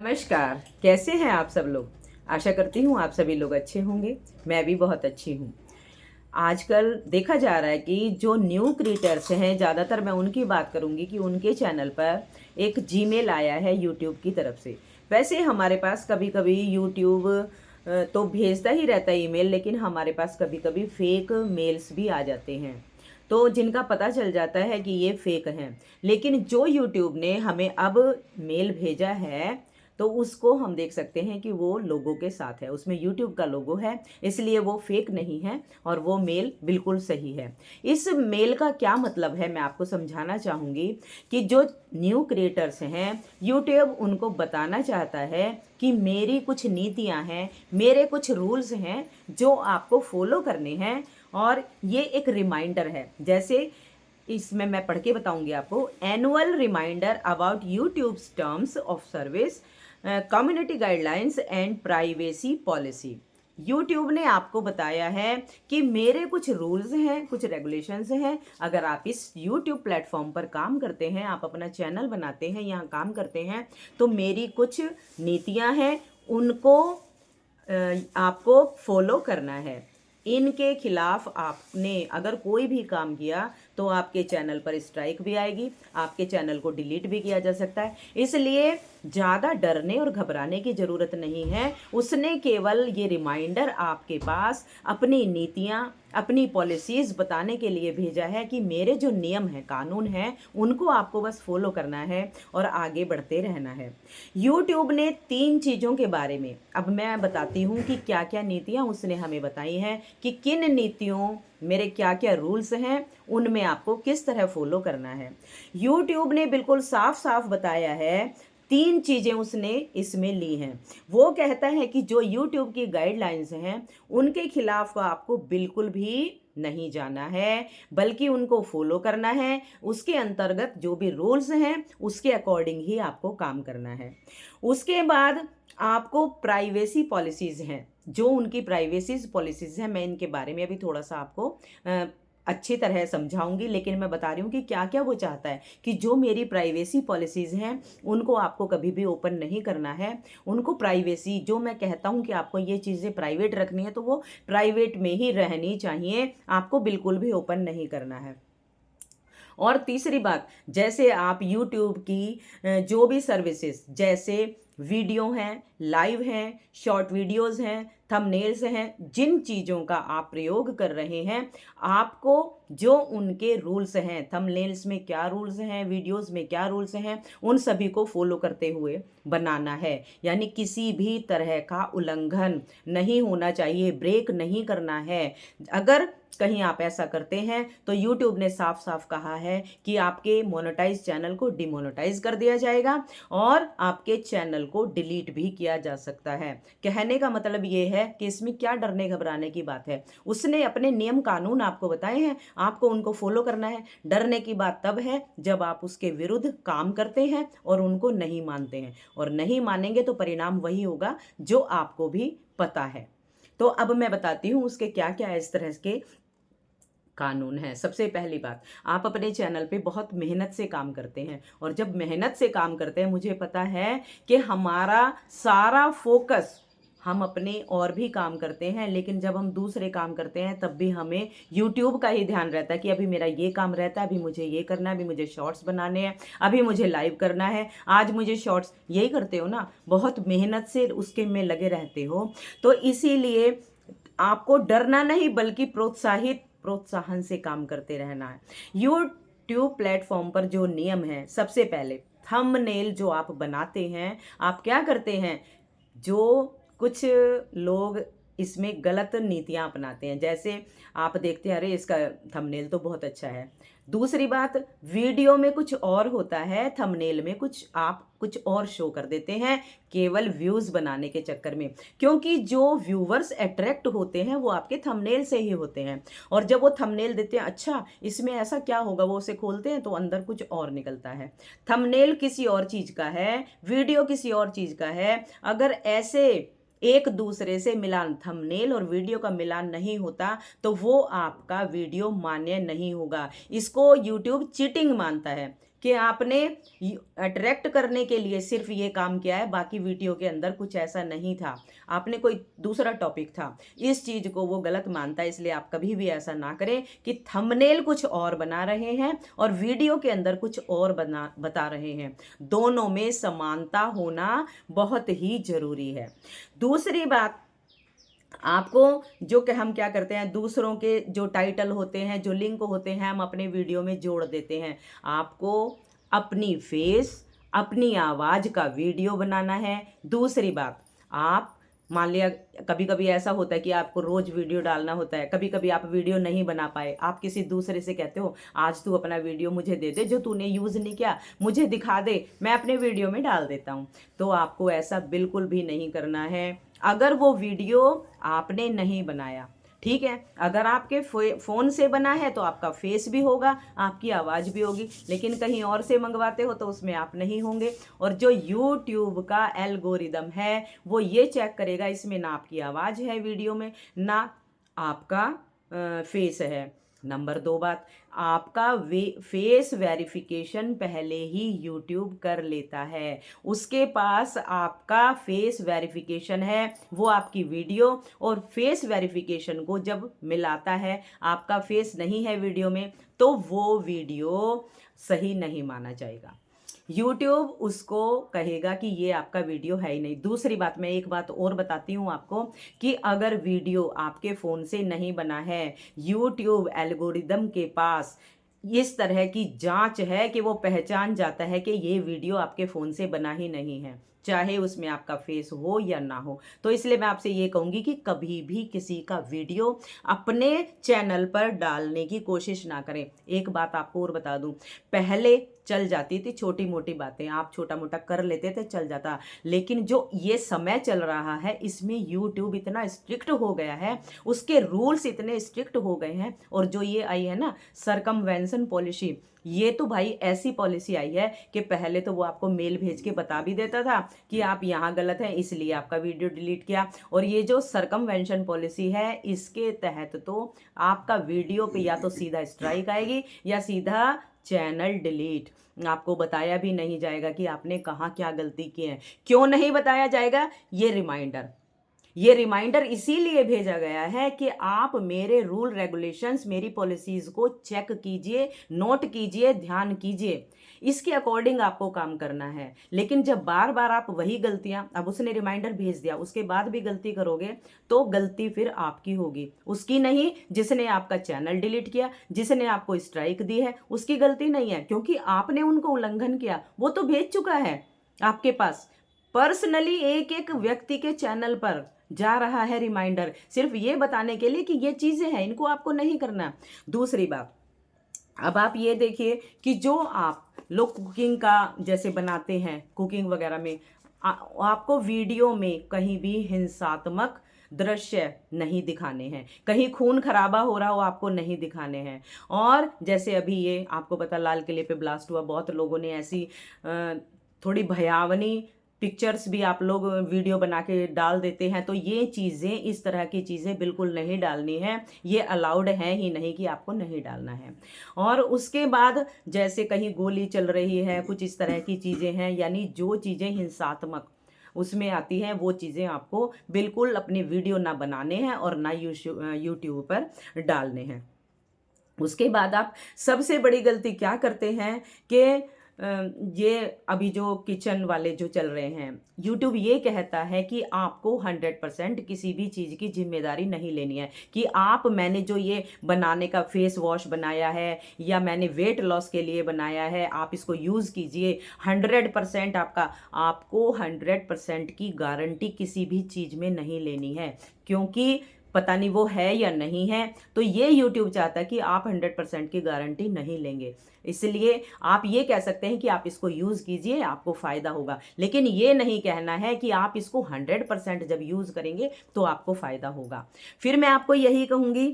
नमस्कार। कैसे हैं आप सब लोग। आशा करती हूँ आप सभी लोग अच्छे होंगे। मैं भी बहुत अच्छी हूँ। आजकल देखा जा रहा है कि जो न्यू क्रिएटर्स हैं, ज़्यादातर मैं उनकी बात करूँगी कि उनके चैनल पर एक जीमेल आया है यूट्यूब की तरफ से। वैसे हमारे पास कभी कभी यूट्यूब तो भेजता ही रहता है ईमेल, लेकिन हमारे पास कभी कभी फेक मेल्स भी आ जाते हैं, तो जिनका पता चल जाता है कि ये फेक हैं। लेकिन जो यूट्यूब ने हमें अब मेल भेजा है, तो उसको हम देख सकते हैं कि वो लोगों के साथ है, उसमें यूट्यूब का लोगो है, इसलिए वो फेक नहीं है और वो मेल बिल्कुल सही है। इस मेल का क्या मतलब है, मैं आपको समझाना चाहूँगी कि जो न्यू क्रिएटर्स हैं, यूट्यूब उनको बताना चाहता है कि मेरी कुछ नीतियाँ हैं, मेरे कुछ रूल्स हैं जो आपको फॉलो करने हैं, और ये एक रिमाइंडर है। जैसे इसमें मैं पढ़ के बताऊंगी आपको। Annual reminder about YouTube's terms of service, community guidelines and privacy policy. YouTube ने आपको बताया है कि मेरे कुछ रूल्स हैं, कुछ रेगुलेशंस हैं। अगर आप इस यूट्यूब प्लेटफॉर्म पर काम करते हैं, आप अपना चैनल बनाते हैं, यहाँ काम करते हैं, तो मेरी कुछ नीतियाँ हैं, उनको आपको फॉलो करना है। इनके खिलाफ आपने अगर कोई भी काम किया तो आपके चैनल पर स्ट्राइक भी आएगी, आपके चैनल को डिलीट भी किया जा सकता है। इसलिए ज़्यादा डरने और घबराने की ज़रूरत नहीं है। उसने केवल ये रिमाइंडर आपके पास अपनी नीतियाँ, अपनी पॉलिसीज़ बताने के लिए भेजा है कि मेरे जो नियम हैं, कानून हैं, उनको आपको बस फॉलो करना है और आगे बढ़ते रहना है। यूट्यूब ने 3 चीज़ों के बारे में अब मैं बताती हूँ कि क्या क्या नीतियाँ उसने हमें बताई हैं, कि किन नीतियों, मेरे क्या क्या रूल्स हैं, उनमें आपको किस तरह फॉलो करना है। यूट्यूब ने बिल्कुल साफ साफ बताया है, 3 चीज़ें उसने इसमें ली हैं। वो कहता है कि जो यूट्यूब की गाइडलाइंस हैं, उनके खिलाफ आपको बिल्कुल भी नहीं जाना है, बल्कि उनको फॉलो करना है। उसके अंतर्गत जो भी रूल्स हैं, उसके अकॉर्डिंग ही आपको काम करना है। उसके बाद आपको प्राइवेसी पॉलिसीज़ हैं, जो उनकी प्राइवेसी पॉलिसीज़ हैं, मैं इनके बारे में अभी थोड़ा सा आपको अच्छी तरह समझाऊंगी। लेकिन मैं बता रही हूँ कि क्या क्या वो चाहता है, कि जो मेरी प्राइवेसी पॉलिसीज़ हैं, उनको आपको कभी भी ओपन नहीं करना है। उनको प्राइवेसी, जो मैं कहता हूँ कि आपको ये चीज़ें प्राइवेट रखनी है, तो वो प्राइवेट में ही रहनी चाहिए, आपको बिल्कुल भी ओपन नहीं करना है। और तीसरी बात, जैसे आप यूट्यूब की जो भी सर्विसेज, जैसे वीडियो हैं, लाइव हैं, शॉर्ट वीडियोस हैं, थंबनेल्स हैं, जिन चीज़ों का आप प्रयोग कर रहे हैं, आपको जो उनके रूल्स हैं, थंबनेल्स में क्या रूल्स हैं, वीडियोस में क्या रूल्स हैं, उन सभी को फॉलो करते हुए बनाना है। यानी किसी भी तरह का उल्लंघन नहीं होना चाहिए, ब्रेक नहीं करना है। अगर कहीं आप ऐसा करते हैं तो यूट्यूब ने साफ साफ कहा है कि आपके मोनेटाइज चैनल को डिमोनेटाइज कर दिया जाएगा और आपके चैनल को डिलीट भी किया जा सकता है। कहने का मतलब ये है कि इसमें क्या डरने घबराने की बात है। उसने अपने नियम कानून आपको बताए हैं, आपको उनको फॉलो करना है। डरने की बात तब है जब आप उसके विरुद्ध काम करते हैं और उनको नहीं मानते हैं, और नहीं मानेंगे तो परिणाम वही होगा जो आपको भी पता है। तो अब मैं बताती हूँ उसके क्या क्या इस तरह के कानून है। सबसे पहली बात, आप अपने चैनल पे बहुत मेहनत से काम करते हैं, और जब मेहनत से काम करते हैं, मुझे पता है कि हमारा सारा फोकस, हम अपने और भी काम करते हैं, लेकिन जब हम दूसरे काम करते हैं तब भी हमें यूट्यूब का ही ध्यान रहता है कि अभी मेरा ये काम रहता है, अभी मुझे ये करना है, अभी मुझे शॉर्ट्स बनाने हैं, अभी मुझे लाइव करना है, आज मुझे शॉर्ट्स, यही करते हो ना, बहुत मेहनत से उसके में लगे रहते हो। तो इसीलिए आपको डरना नहीं, बल्कि प्रोत्साहन से काम करते रहना है। यूट्यूब प्लेटफॉर्म पर जो नियम है, सबसे पहले थंबनेल जो आप बनाते हैं, आप क्या करते हैं, जो कुछ लोग इसमें गलत नीतियां अपनाते हैं। जैसे आप देखते हैं, अरे इसका थंबनेल तो बहुत अच्छा है। दूसरी बात, वीडियो में कुछ और होता है, थंबनेल में कुछ आप कुछ और शो कर देते हैं, केवल व्यूज बनाने के चक्कर में। क्योंकि जो व्यूवर्स अट्रैक्ट होते हैं वो आपके थंबनेल से ही होते हैं, और जब वो थंबनेल देते हैं, अच्छा इसमें ऐसा क्या होगा, वो उसे खोलते हैं तो अंदर कुछ और निकलता है। थंबनेल किसी और चीज का है, वीडियो किसी और चीज का है। अगर ऐसे एक दूसरे से मिलान, थंबनेल और वीडियो का मिलान नहीं होता, तो वो आपका वीडियो मान्य नहीं होगा। इसको यूट्यूब चीटिंग मानता है। कि आपने अट्रैक्ट करने के लिए सिर्फ ये काम किया है, बाकी वीडियो के अंदर कुछ ऐसा नहीं था, आपने कोई दूसरा टॉपिक था। इस चीज़ को वो गलत मानता है, इसलिए आप कभी भी ऐसा ना करें कि थंबनेल कुछ और बना रहे हैं और वीडियो के अंदर कुछ और बता रहे हैं। दोनों में समानता होना बहुत ही जरूरी है। दूसरी बात, आपको जो कि हम क्या करते हैं, दूसरों के जो टाइटल होते हैं, जो लिंक होते हैं, हम अपने वीडियो में जोड़ देते हैं। आपको अपनी फेस, अपनी आवाज़ का वीडियो बनाना है। दूसरी बात, आप मान लिया कभी कभी ऐसा होता है कि आपको रोज वीडियो डालना होता है, कभी कभी आप वीडियो नहीं बना पाए, आप किसी दूसरे से कहते हो आज तू अपना वीडियो मुझे दे दे, जो तूने यूज़ नहीं किया मुझे दिखा दे, मैं अपने वीडियो में डाल देता हूँ। तो आपको ऐसा बिल्कुल भी नहीं करना है। अगर वो वीडियो आपने नहीं बनाया, ठीक है, अगर आपके फ़ोन से बना है तो आपका फेस भी होगा, आपकी आवाज़ भी होगी, लेकिन कहीं और से मंगवाते हो तो उसमें आप नहीं होंगे। और जो यूट्यूब का एल्गोरिदम है वो ये चेक करेगा, इसमें ना आपकी आवाज़ है वीडियो में, ना आपका फेस है। नंबर 2 बात, आपका फेस वेरिफिकेशन पहले ही यूट्यूब कर लेता है। उसके पास आपका फेस वेरिफिकेशन है, वो आपकी वीडियो और फेस वेरिफिकेशन को जब मिलाता है, आपका फेस नहीं है वीडियो में, तो वो वीडियो सही नहीं माना जाएगा। यूट्यूब उसको कहेगा कि ये आपका वीडियो है ही नहीं। दूसरी बात, मैं एक बात और बताती हूँ आपको कि अगर वीडियो आपके फ़ोन से नहीं बना है, यूट्यूब एल्गोरिदम के पास इस तरह की जांच है कि वो पहचान जाता है कि ये वीडियो आपके फ़ोन से बना ही नहीं है, चाहे उसमें आपका फेस हो या ना हो। तो इसलिए मैं आपसे ये कहूँगी कि कभी भी किसी का वीडियो अपने चैनल पर डालने की कोशिश ना करें। एक बात आपको और बता दूँ, पहले चल जाती थी छोटी मोटी बातें, आप छोटा मोटा कर लेते थे, चल जाता, लेकिन जो ये समय चल रहा है इसमें यूट्यूब इतना स्ट्रिक्ट हो गया है, उसके रूल्स इतने स्ट्रिक्ट हो गए हैं। और जो ये आई है ना सरकमवेंशन पॉलिसी, ये तो भाई ऐसी पॉलिसी आई है कि पहले तो वो आपको मेल भेज के बता भी देता था कि आप यहाँ गलत हैं, इसलिए आपका वीडियो डिलीट किया। और ये जो सरकमवेंशन पॉलिसी है, इसके तहत तो आपका वीडियो पे या तो सीधा स्ट्राइक आएगी या सीधा चैनल डिलीट। आपको बताया भी नहीं जाएगा कि आपने कहाँ क्या गलती की है। क्यों नहीं बताया जाएगा? ये रिमाइंडर इसीलिए भेजा गया है कि आप मेरे रूल रेगुलेशंस, मेरी पॉलिसीज को चेक कीजिए, नोट कीजिए, ध्यान कीजिए, इसके अकॉर्डिंग आपको काम करना है। लेकिन जब बार बार आप वही गलतियां, अब उसने रिमाइंडर भेज दिया उसके बाद भी गलती करोगे तो गलती फिर आपकी होगी, उसकी नहीं। जिसने आपका चैनल डिलीट किया, जिसने आपको स्ट्राइक दी है, उसकी गलती नहीं है, क्योंकि आपने उनको उल्लंघन किया। वो तो भेज चुका है आपके पास, पर्सनली एक एक व्यक्ति के चैनल पर जा रहा है रिमाइंडर, सिर्फ ये बताने के लिए कि ये चीज़ें हैं, इनको आपको नहीं करना। दूसरी बात, अब आप ये देखिए कि जो आप लोग कुकिंग का जैसे बनाते हैं, कुकिंग वगैरह में आपको वीडियो में कहीं भी हिंसात्मक दृश्य नहीं दिखाने हैं, कहीं खून खराबा हो रहा हो आपको नहीं दिखाने हैं। और जैसे अभी ये आपको पता लाल किले पे ब्लास्ट हुआ, बहुत लोगों ने ऐसी थोड़ी भयावनी पिक्चर्स भी आप लोग वीडियो बना के डाल देते हैं। तो ये चीज़ें, इस तरह की चीज़ें बिल्कुल नहीं डालनी है, ये अलाउड है ही नहीं कि आपको नहीं डालना है। और उसके बाद जैसे कहीं गोली चल रही है, कुछ इस तरह की चीज़ें हैं, यानी जो चीज़ें हिंसात्मक उसमें आती हैं वो चीज़ें आपको बिल्कुल अपनी वीडियो ना बनाने हैं और ना यूट्यूब पर डालने हैं। उसके बाद आप सबसे बड़ी गलती क्या करते हैं कि ये अभी जो किचन वाले जो चल रहे हैं, यूट्यूब ये कहता है कि आपको 100% किसी भी चीज़ की जिम्मेदारी नहीं लेनी है कि मैंने जो ये बनाने का फेस वॉश बनाया है या मैंने वेट लॉस के लिए बनाया है, आप इसको यूज़ कीजिए 100%। आपको 100% की गारंटी किसी भी चीज़ में नहीं लेनी है, क्योंकि पता नहीं वो है या नहीं है। तो ये यूट्यूब चाहता है कि आप 100% की गारंटी नहीं लेंगे, इसलिए आप ये कह सकते हैं कि आप इसको यूज़ कीजिए, आपको फ़ायदा होगा, लेकिन ये नहीं कहना है कि आप इसको 100% जब यूज़ करेंगे तो आपको फ़ायदा होगा। फिर मैं आपको यही कहूँगी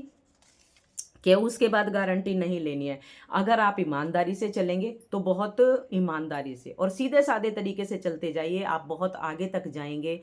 कि उसके बाद गारंटी नहीं लेनी है। अगर आप ईमानदारी से चलेंगे तो बहुत ईमानदारी से और सीधे साधे तरीके से चलते जाइए, आप बहुत आगे तक जाएंगे।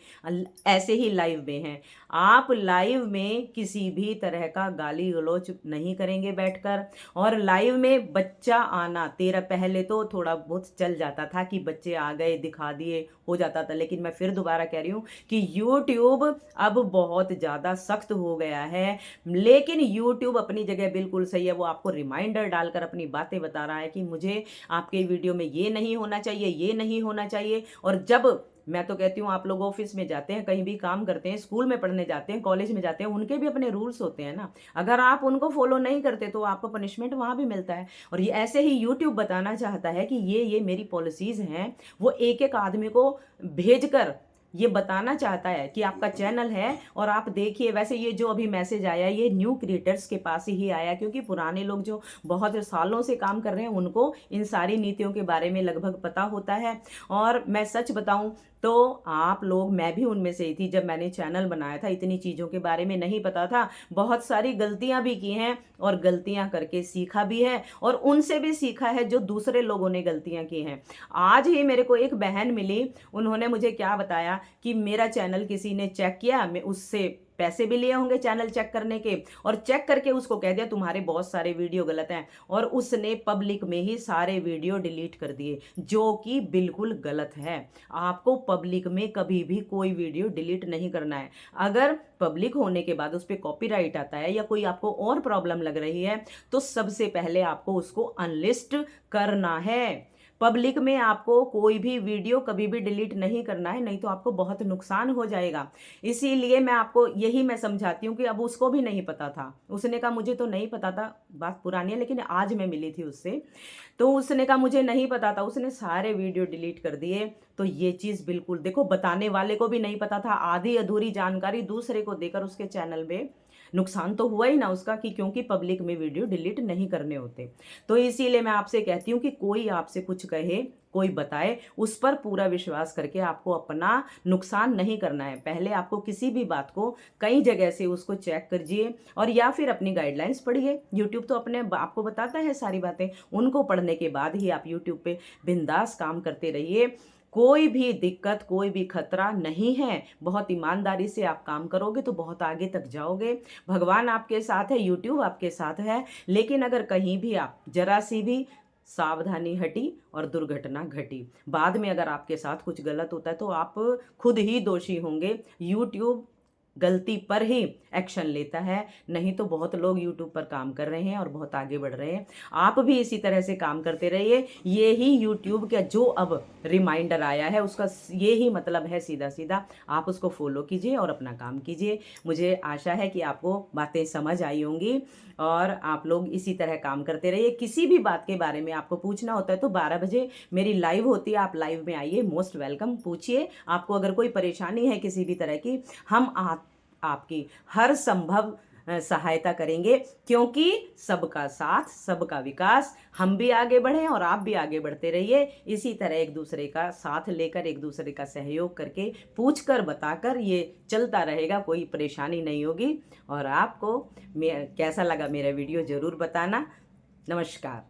ऐसे ही लाइव में हैं, आप लाइव में किसी भी तरह का गाली गलौज नहीं करेंगे बैठकर। और लाइव में बच्चा आना, तेरा पहले तो थोड़ा बहुत चल जाता था कि बच्चे आ गए दिखा दिए हो जाता था, लेकिन मैं फिर दोबारा कह रही हूँ कि यूट्यूब अब बहुत ज़्यादा सख्त हो गया है। लेकिन यूट्यूब अपनी जगह बिल्कुल सही है, वो आपको रिमाइंडर डालकर अपनी बातें बता रहा है कि मुझे आपके वीडियो में ये नहीं होना चाहिए, ये नहीं होना चाहिए। और जब मैं तो कहती हूँ आप लोग ऑफिस में जाते हैं, कहीं भी काम करते हैं, स्कूल में पढ़ने जाते हैं, कॉलेज में जाते हैं, उनके भी अपने रूल्स होते हैं ना। अगर आप उनको फॉलो नहीं करते तो आपको पनिशमेंट वहाँ भी मिलता है। और ये ऐसे ही यूट्यूब बताना चाहता है कि ये मेरी पॉलिसीज़ हैं, वो एक एक आदमी को भेजकर ये बताना चाहता है कि आपका चैनल है और आप देखिए। वैसे ये जो अभी मैसेज आया ये न्यू क्रिएटर्स के पास ही आया, क्योंकि पुराने लोग जो बहुत सालों से काम कर रहे हैं उनको इन सारी नीतियों के बारे में लगभग पता होता है। और मैं सच बताऊं तो आप लोग, मैं भी उनमें से ही थी, जब मैंने चैनल बनाया था इतनी चीज़ों के बारे में नहीं पता था। बहुत सारी गलतियां भी की हैं और गलतियां करके सीखा भी है, और उनसे भी सीखा है जो दूसरे लोगों ने गलतियां की हैं। आज ही मेरे को एक बहन मिली, उन्होंने मुझे क्या बताया कि मेरा चैनल किसी ने चेक किया, मैं उससे पैसे भी लिए होंगे चैनल चेक करने के, और चेक करके उसको कह दिया तुम्हारे बहुत सारे वीडियो गलत हैं, और उसने पब्लिक में ही सारे वीडियो डिलीट कर दिए, जो कि बिल्कुल गलत है। आपको पब्लिक में कभी भी कोई वीडियो डिलीट नहीं करना है। अगर पब्लिक होने के बाद उस पर कॉपीराइट आता है या कोई आपको और प्रॉब्लम लग रही है तो सबसे पहले आपको उसको अनलिस्ट करना है। पब्लिक में आपको कोई भी वीडियो कभी भी डिलीट नहीं करना है, नहीं तो आपको बहुत नुकसान हो जाएगा। इसीलिए मैं आपको यही मैं समझाती हूँ कि अब उसको भी नहीं पता था, उसने कहा मुझे तो नहीं पता था, बात पुरानी है लेकिन आज मैं मिली थी उससे, तो उसने कहा मुझे नहीं पता था, उसने सारे वीडियो डिलीट कर दिए। तो ये चीज़ बिल्कुल देखो, बताने वाले को भी नहीं पता था, आधी अधूरी जानकारी दूसरे को देकर उसके चैनल में नुकसान तो हुआ ही ना उसका, कि क्योंकि पब्लिक में वीडियो डिलीट नहीं करने होते। तो इसीलिए मैं आपसे कहती हूँ कि कोई आपसे कुछ कहे, कोई बताए, उस पर पूरा विश्वास करके आपको अपना नुकसान नहीं करना है। पहले आपको किसी भी बात को कई जगह से उसको चेक करिए, और या फिर अपनी गाइडलाइंस पढ़िए। यूट्यूब तो अपने आपको बताता है सारी बातें, उनको पढ़ने के बाद ही आप यूट्यूब पे बिंदास काम करते रहिए। कोई भी दिक्कत, कोई भी खतरा नहीं है। बहुत ईमानदारी से आप काम करोगे तो बहुत आगे तक जाओगे। भगवान आपके साथ है, यूट्यूब आपके साथ है। लेकिन अगर कहीं भी आप जरा सी भी सावधानी हटी और दुर्घटना घटी, बाद में अगर आपके साथ कुछ गलत होता है तो आप खुद ही दोषी होंगे। यूट्यूब गलती पर ही एक्शन लेता है, नहीं तो बहुत लोग यूट्यूब पर काम कर रहे हैं और बहुत आगे बढ़ रहे हैं। आप भी इसी तरह से काम करते रहिए। ये ही यूट्यूब का जो अब रिमाइंडर आया है उसका ये ही मतलब है, सीधा सीधा आप उसको फॉलो कीजिए और अपना काम कीजिए। मुझे आशा है कि आपको बातें समझ आई होंगी और आप लोग इसी तरह काम करते रहिए। किसी भी बात के बारे में आपको पूछना होता है तो 12 बजे मेरी लाइव होती है, आप लाइव में आइए, मोस्ट वेलकम। पूछिए, आपको अगर कोई परेशानी है किसी भी तरह की, हम आपकी हर संभव सहायता करेंगे, क्योंकि सबका साथ सबका विकास। हम भी आगे बढ़ें और आप भी आगे बढ़ते रहिए। इसी तरह एक दूसरे का साथ लेकर, एक दूसरे का सहयोग करके, पूछकर बताकर ये चलता रहेगा, कोई परेशानी नहीं होगी। और आपको कैसा लगा मेरा वीडियो ज़रूर बताना। नमस्कार।